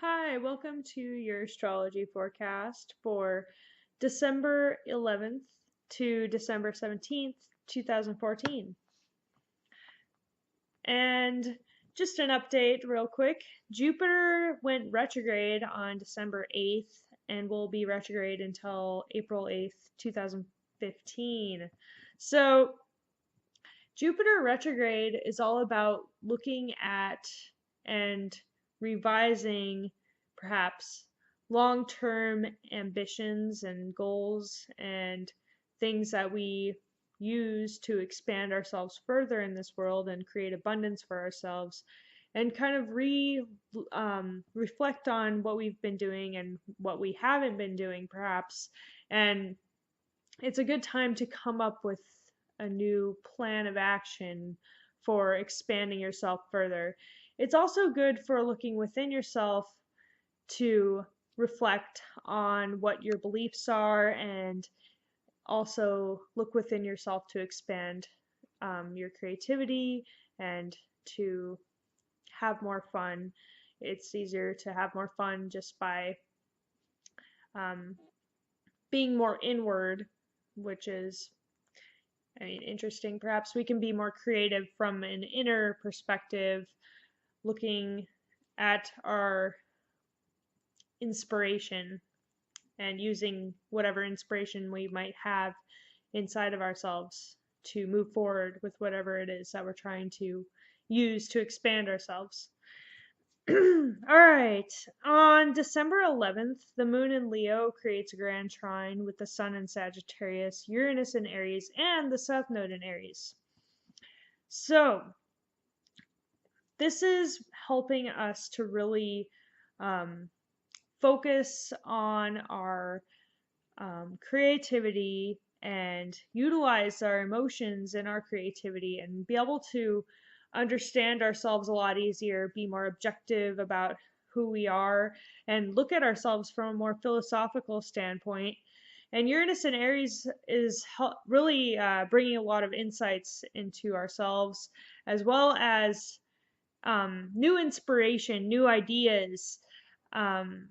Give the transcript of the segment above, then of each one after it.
Hi, welcome to your astrology forecast for December 11th to December 17th, 2014. And just an update, real quick. Jupiter went retrograde on December 8th and will be retrograde until April 8th, 2015. So, Jupiter retrograde is all about looking at and revising perhaps long term ambitions and goals and things that we use to expand ourselves further in this world and create abundance for ourselves and kind of reflect on what we've been doing and what we haven't been doing perhaps, and it's a good time to come up with a new plan of action for expanding yourself further. It's also good for looking within yourself to reflect on what your beliefs are and also look within yourself to expand your creativity and to have more fun. It's easier to have more fun just by um, being more inward, which is interesting. Perhaps we can be more creative from an inner perspective, looking at our inspiration and using whatever inspiration we might have inside of ourselves to move forward with whatever it is that we're trying to use to expand ourselves. All right. On December 11th, the moon in Leo creates a grand trine with the sun in Sagittarius, Uranus in Aries, and the south node in Aries. So, this is helping us to really focus on our creativity and utilize our emotions and our creativity and be able to understand ourselves a lot easier, be more objective about who we are, and look at ourselves from a more philosophical standpoint. And Uranus in Aries is really bringing a lot of insights into ourselves, as well as new inspiration, new ideas. Um,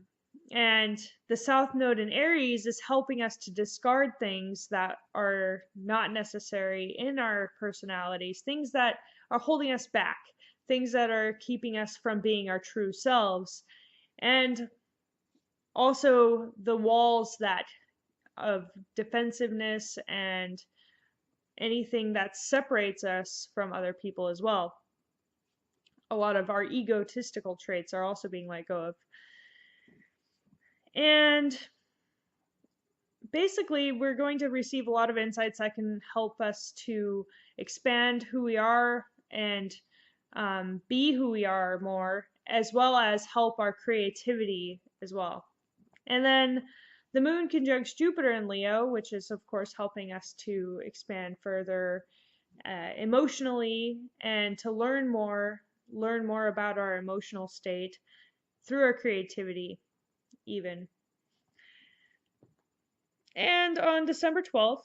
and the South Node in Aries is helping us to discard things that are not necessary in our personalities, things that are holding us back, things that are keeping us from being our true selves. And also the walls that of defensiveness and anything that separates us from other people as well. A lot of our egotistical traits are also being let go of. And basically, we're going to receive a lot of insights that can help us to expand who we are and be who we are more, as well as help our creativity as well. And then the moon conjuncts Jupiter in Leo, which is, of course, helping us to expand further emotionally and to learn more about our emotional state through our creativity, even. And on December 12th,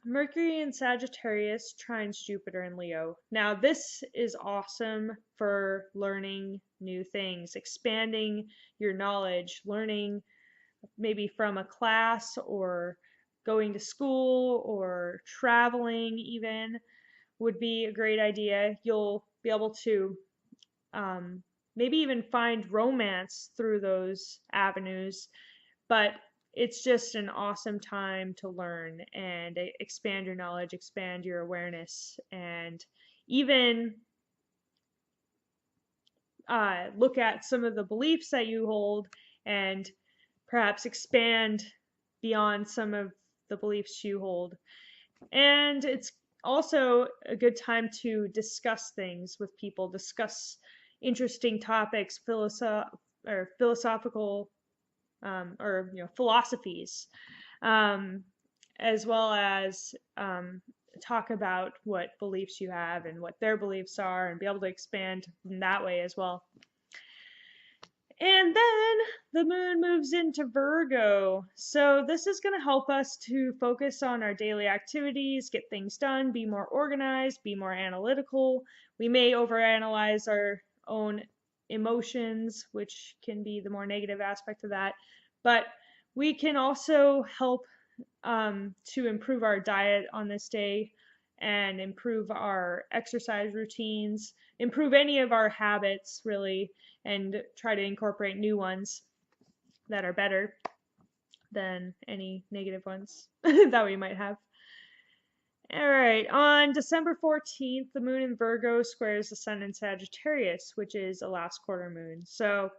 Mercury in Sagittarius trines Jupiter in Leo. Now, this is awesome for learning new things, expanding your knowledge, learning maybe from a class or going to school or traveling, even would be a great idea. You'll be able to maybe even find romance through those avenues, but it's just an awesome time to learn and expand your knowledge, expand your awareness, and even look at some of the beliefs that you hold and perhaps expand beyond some of the beliefs you hold. And it's also a good time to discuss things with people, discuss interesting topics, philosophical or philosophies, as well as talk about what beliefs you have and what their beliefs are, and be able to expand in that way as well. And then the moon moves into Virgo. So this is going to help us to focus on our daily activities, get things done, be more organized, be more analytical. We may overanalyze our own emotions, which can be the more negative aspect of that. But we can also help to improve our diet on this day and improve our exercise routines, improve any of our habits, really, and try to incorporate new ones that are better than any negative ones that we might have. All right, on December 14th, the moon in Virgo squares the sun in Sagittarius, which is a last quarter moon. So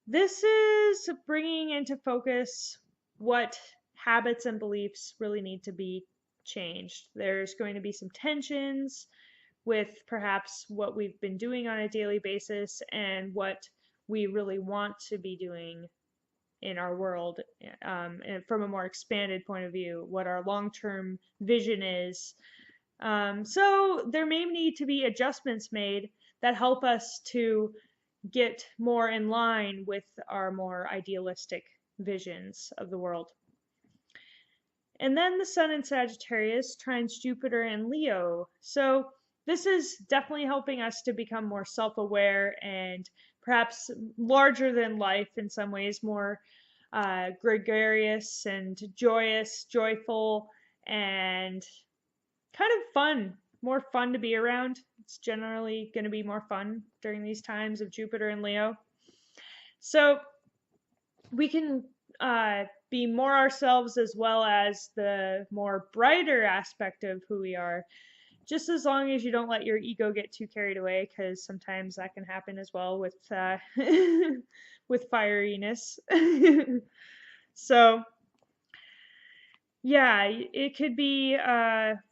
this is bringing into focus what habits and beliefs really need to be changed. There's going to be some tensions with perhaps what we've been doing on a daily basis and what we really want to be doing in our world, and from a more expanded point of view, what our long-term vision is. So there may need to be adjustments made that help us to get more in line with our more idealistic visions of the world. And then the sun in Sagittarius trines Jupiter and Leo. So this is definitely helping us to become more self-aware and perhaps larger than life in some ways, more gregarious and joyous, joyful, and kind of fun, more fun to be around. It's generally going to be more fun during these times of Jupiter and Leo. So we can be more ourselves as well as the more brighter aspect of who we are, just as long as you don't let your ego get too carried away, because sometimes that can happen as well with with fieriness. So yeah, it could be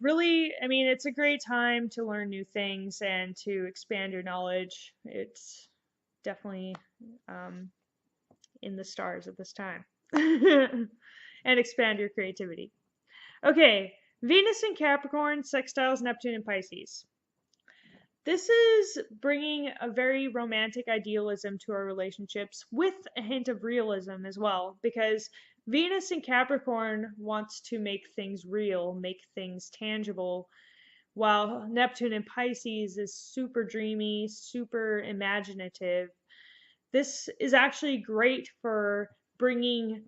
really, I mean, it's a great time to learn new things and to expand your knowledge. It's definitely in the stars at this time. And expand your creativity. Okay, Venus in Capricorn sextiles Neptune in Pisces. This is bringing a very romantic idealism to our relationships with a hint of realism as well, because Venus in Capricorn wants to make things real, make things tangible, while Neptune in Pisces is super dreamy, super imaginative. This is actually great for bringing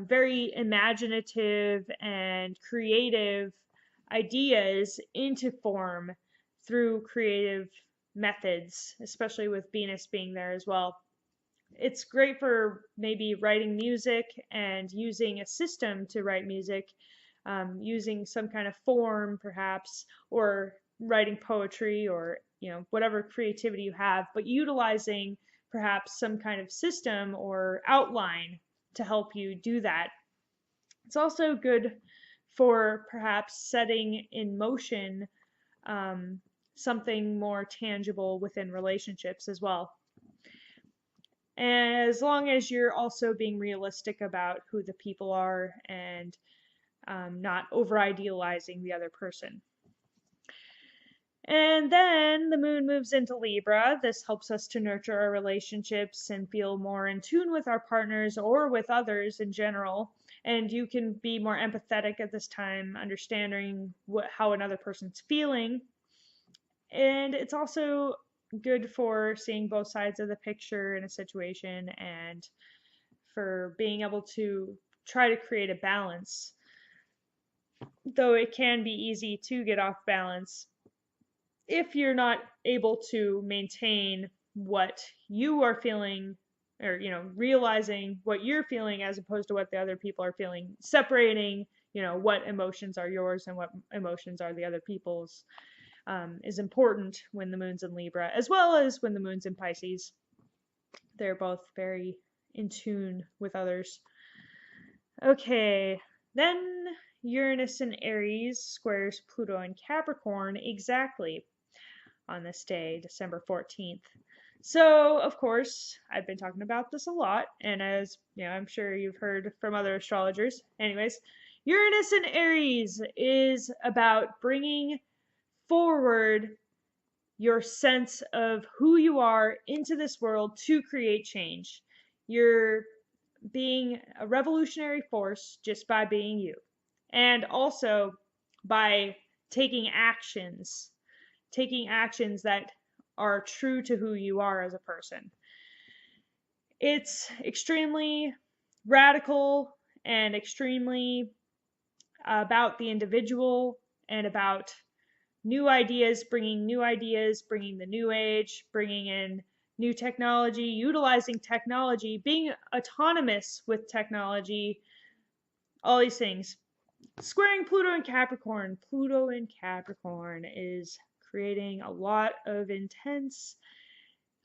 very imaginative and creative ideas into form through creative methods, especially with Venus being there as well. It's great for maybe writing music and using a system to write music, using some kind of form perhaps, or writing poetry, or whatever creativity you have, but utilizing perhaps some kind of system or outline to help you do that. It's also good for perhaps setting in motion something more tangible within relationships as well. As long as you're also being realistic about who the people are and not over-idealizing the other person. And then the moon moves into Libra. This helps us to nurture our relationships and feel more in tune with our partners or with others in general. And you can be more empathetic at this time, understanding how another person's feeling. And it's also good for seeing both sides of the picture in a situation and for being able to try to create a balance. Though it can be easy to get off balance if you're not able to maintain what you are feeling, or realizing what you're feeling as opposed to what the other people are feeling, separating what emotions are yours and what emotions are the other people's, is important when the moon's in Libra, as well as when the moon's in Pisces. They're both very in tune with others. Okay, then Uranus in Aries squares Pluto in Capricorn exactly on this day, December 14th. So, of course, I've been talking about this a lot, and as I'm sure you've heard from other astrologers. Anyways, Uranus in Aries is about bringing forward your sense of who you are into this world to create change. You're being a revolutionary force just by being you, and also by taking actions that are true to who you are as a person. It's extremely radical and extremely about the individual and about new ideas, bringing the new age, bringing in new technology, utilizing technology, being autonomous with technology, all these things. Squaring Pluto and Capricorn. Pluto and Capricorn is creating a lot of intense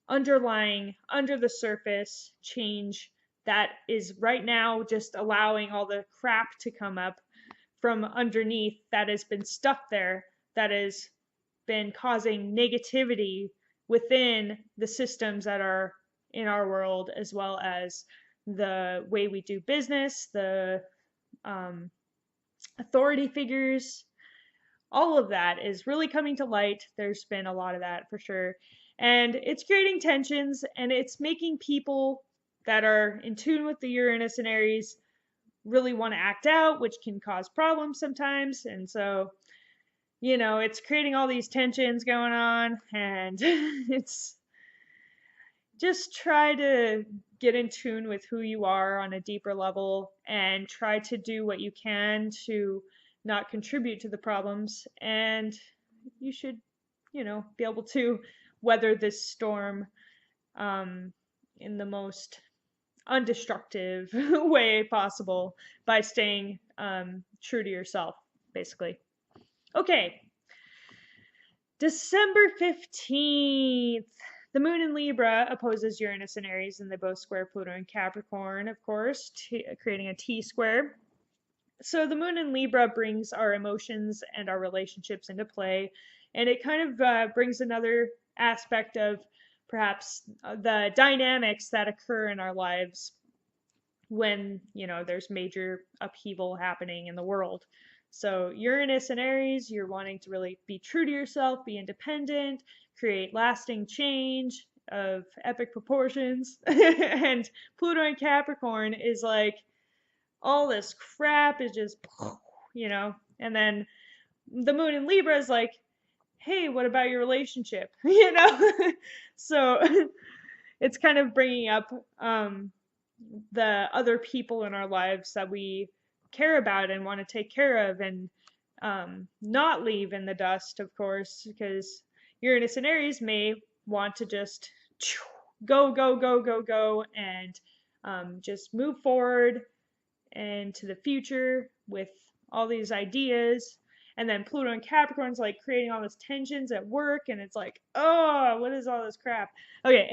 underlying, under the surface change that is right now just allowing all the crap to come up from underneath that has been stuck there, that has been causing negativity within the systems that are in our world, as well as the way we do business, the authority figures. All of that is really coming to light. There's been a lot of that for sure. And it's creating tensions, and it's making people that are in tune with the Uranus and Aries really want to act out, which can cause problems sometimes. And so, it's creating all these tensions going on, and it's just try to get in tune with who you are on a deeper level and try to do what you can to not contribute to the problems. And you should, be able to weather this storm in the most undestructive way possible by staying true to yourself, basically. Okay. December 15th. The moon in Libra opposes Uranus and Aries, and they both square Pluto and Capricorn, of course, creating a T-square. So the moon in Libra brings our emotions and our relationships into play, and it kind of brings another aspect of perhaps the dynamics that occur in our lives when, there's major upheaval happening in the world. So Uranus and Aries, you're wanting to really be true to yourself, be independent, create lasting change of epic proportions. And Pluto and Capricorn is like, all this crap is just, and then the moon in Libra is like, hey, what about your relationship? So it's kind of bringing up the other people in our lives that we care about and want to take care of, and not leave in the dust, of course, because Uranus and Aries may want to just go, and just move forward and to the future with all these ideas. And then Pluto and Capricorn's like creating all these tensions at work, and it's like, oh, what is all this crap? Okay,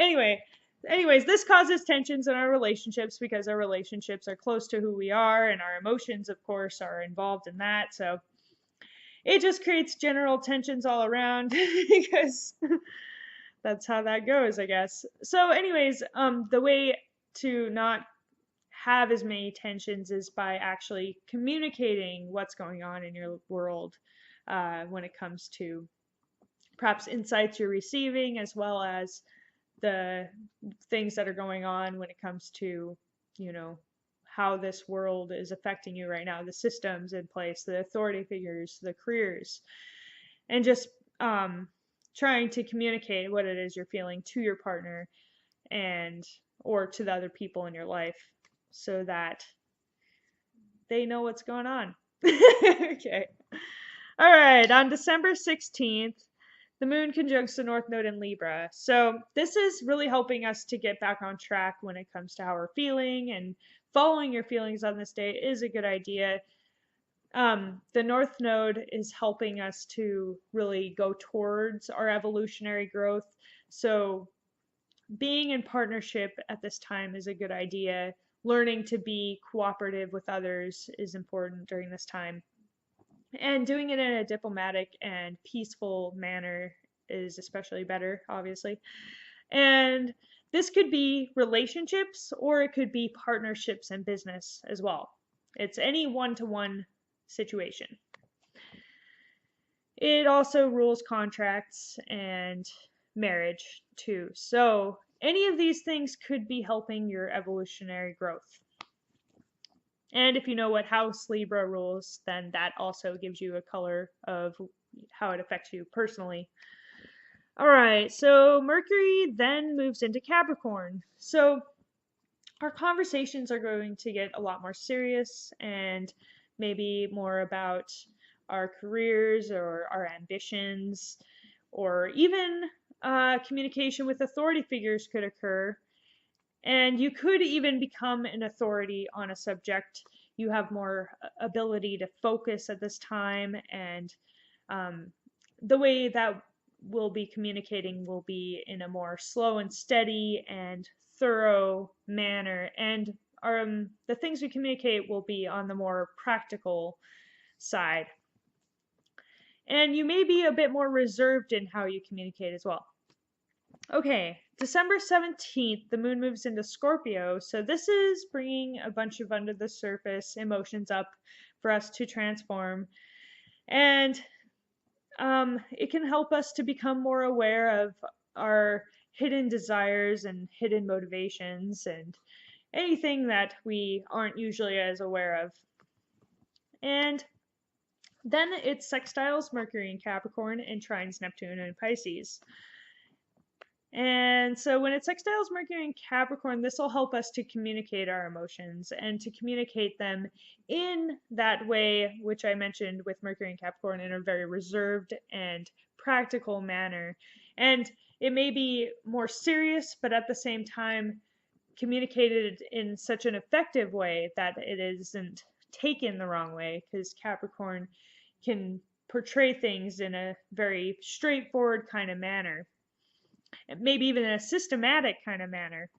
anyways, this causes tensions in our relationships because our relationships are close to who we are, and our emotions, of course, are involved in that. So it just creates general tensions all around because that's how that goes, I guess. So anyways, the way to not have as many tensions is by actually communicating what's going on in your world when it comes to perhaps insights you're receiving, as well as the things that are going on when it comes to, how this world is affecting you right now, the systems in place, the authority figures, the careers, and just trying to communicate what it is you're feeling to your partner or to the other people in your life, so that they know what's going on. Okay. All right. On December 16th, the moon conjuncts the North Node in Libra. So this is really helping us to get back on track when it comes to how we're feeling, and following your feelings on this day is a good idea. The North Node is helping us to really go towards our evolutionary growth. So being in partnership at this time is a good idea. Learning to be cooperative with others is important during this time. And doing it in a diplomatic and peaceful manner is especially better, obviously. And this could be relationships, or it could be partnerships and business as well. It's any one-to-one situation. It also rules contracts and marriage too. So any of these things could be helping your evolutionary growth. And if you know what house Libra rules, then that also gives you a color of how it affects you personally. All right, so Mercury then moves into Capricorn. So our conversations are going to get a lot more serious and maybe more about our careers or our ambitions, or even communication with authority figures could occur. And you could even become an authority on a subject. You have more ability to focus at this time, and um, the way that we'll be communicating will be in a more slow and steady and thorough manner. And the things we communicate will be on the more practical side. And you may be a bit more reserved in how you communicate as well. Okay, December 17th, the moon moves into Scorpio. So this is bringing a bunch of under the surface emotions up for us to transform. And it can help us to become more aware of our hidden desires and hidden motivations and anything that we aren't usually as aware of. And then it sextiles Mercury in Capricorn and trines Neptune in Pisces. And so when it sextiles Mercury in Capricorn, this will help us to communicate our emotions and to communicate them in that way, which I mentioned with Mercury in Capricorn, in a very reserved and practical manner. And it may be more serious, but at the same time, communicated in such an effective way that it isn't taken the wrong way, because Capricorn can portray things in a very straightforward kind of manner, maybe even in a systematic kind of manner.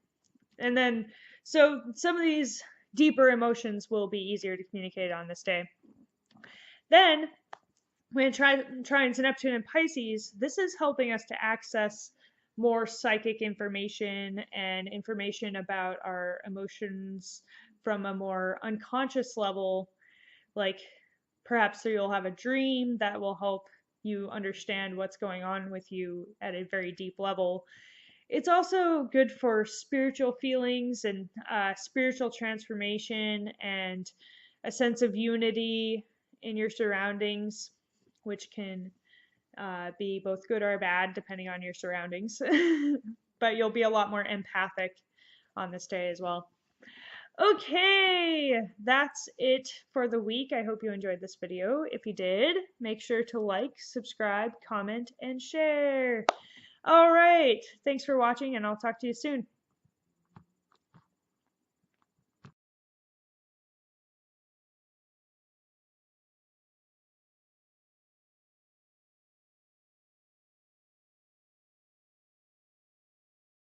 And then, so some of these deeper emotions will be easier to communicate on this day. Then, when it trines Neptune and Pisces, this is helping us to access more psychic information and information about our emotions from a more unconscious level. Like perhaps you'll have a dream that will help you understand what's going on with you at a very deep level. It's also good for spiritual feelings and spiritual transformation and a sense of unity in your surroundings, which can be both good or bad depending on your surroundings. But you'll be a lot more empathic on this day as well. Okay, that's it for the week. I hope you enjoyed this video. If you did, make sure to like, subscribe, comment, and share. All right, thanks for watching, and I'll talk to you soon.